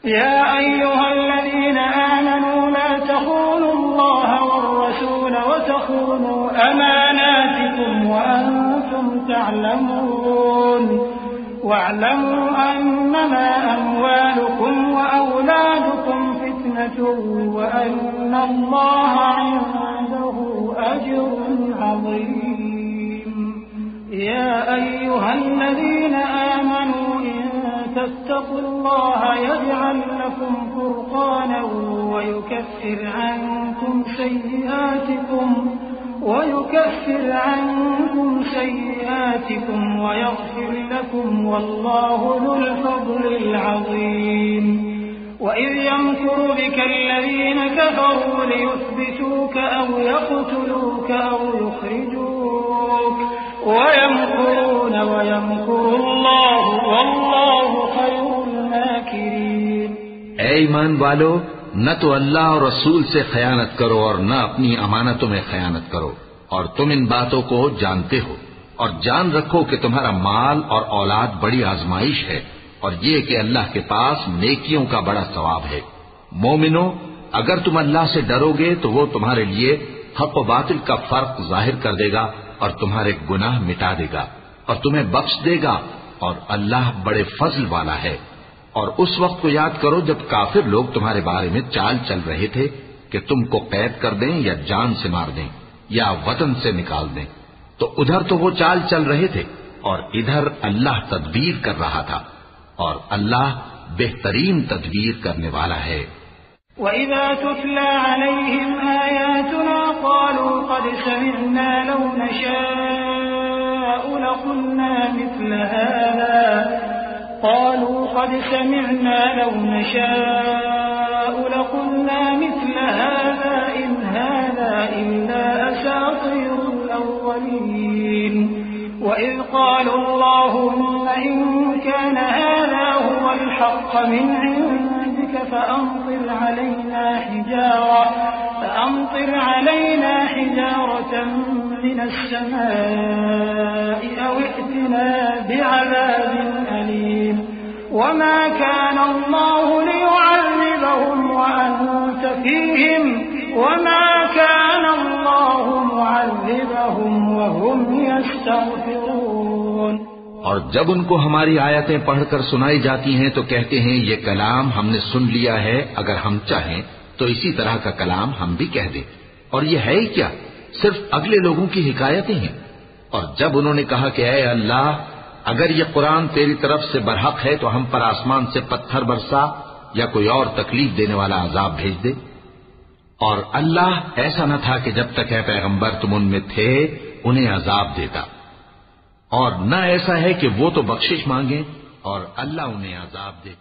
يا أيها الذين آمنوا لا تخونوا الله والرسول وتخونوا أماناتكم وأنتم تعلمون واعلموا أنما أموالكم وأولادكم فتنة وأن الله عنده أجر عظيم يا أيها الذين آمنوا إن تتقوا الله يجعل لكم فرقانا ويكفر عنكم سيئاتكم ويغفر لكم والله ذو الفضل العظيم وإذ يمكر بك الذين كفروا ليثبتوك أو يقتلوك أو يخرجوك ويمكرون ويمكر الله والله خير الماكرين۔ اے ایمان والو، نہ تو اللہ اور رسول سے خیانت کرو اور نہ اپنی امانتوں میں خیانت کرو، اور تم ان باتوں کو جانتے ہو، اور جان رکھو کہ تمہارا مال اور اولاد بڑی آزمائش ہے، اور یہ کہ اللہ کے پاس نیکیوں کا بڑا ثواب ہے۔ مومنو، اگر تم اللہ سے ڈرو گے تو وہ تمہارے لیے حق و باطل کا فرق ظاہر کر دے گا اور تمہارے گناہ مٹا دے گا اور تمہیں بخش دے گا، اور اللہ بڑے فضل والا ہے۔ اور اس وقت کو یاد کرو جب کافر لوگ تمہارے بارے میں چال چل رہے تھے کہ تم کو قید کر دیں یا جان سے مار دیں یا وطن سے نکال دیں، تو ادھر تو وہ چال چل رہے تھے اور ادھر اللہ تدبیر کر رہا تھا، اور اللہ بہترین تدبیر کرنے والا ہے۔ وَإِذَا تُتْلَى عَلَيْهِمْ آيَاتُنَا قَالُوا قَدْ سَمِعْنَا لَوْ نَشَاءُ لَقُلْنَا مِثْلَ هَذَا إِنْ هَذَا إِلَّا أَسَاطِيرُ الْأَوَّلِينَ وَإِذْ قَالُوا اللَّهُمَّ إِنْ كَانَ هَذَا هُوَ الْحَقَّ مِنْ عِنْدِكَ فَأَمْطِرْ عَلَيْنَا حِجَارَةً مِنَ السَّمَاءِ أَوْ ائْتِنَا بِعَذَابٍ أَلِيمٍ وَمَا كَانَ اللَّهُ لِيُعَذِّبَهُمْ وَأَنْتَ فِيهِمْ وَمَا كَانَ اللَّهُ مُعَذِّبَهُمْ وَهُمْ يَسْتَغْفِرُونَ۔ اور جب ان کو ہماری آیتیں پڑھ کر سنائی جاتی ہیں تو کہتے ہیں یہ کلام ہم نے سن لیا ہے، اگر ہم چاہیں تو اسی طرح کا کلام ہم بھی کہہ دیں، اور یہ ہے ہی کیا، صرف اگلے لوگوں کی حکایتیں ہیں۔ اور جب انہوں نے کہا کہ اے اللہ، اگر یہ قرآن تیری طرف سے برحق ہے تو ہم پر آسمان سے پتھر برسا یا کوئی اور تکلیف دینے والا عذاب بھیج دے۔ اور اللہ ایسا نہ تھا کہ جب تک اے پیغمبر تم ان میں تھے انہیں عذاب دیتا، اور نہ ایسا ہے کہ وہ تو بخشش مانگیں اور اللہ انہیں عذاب دے۔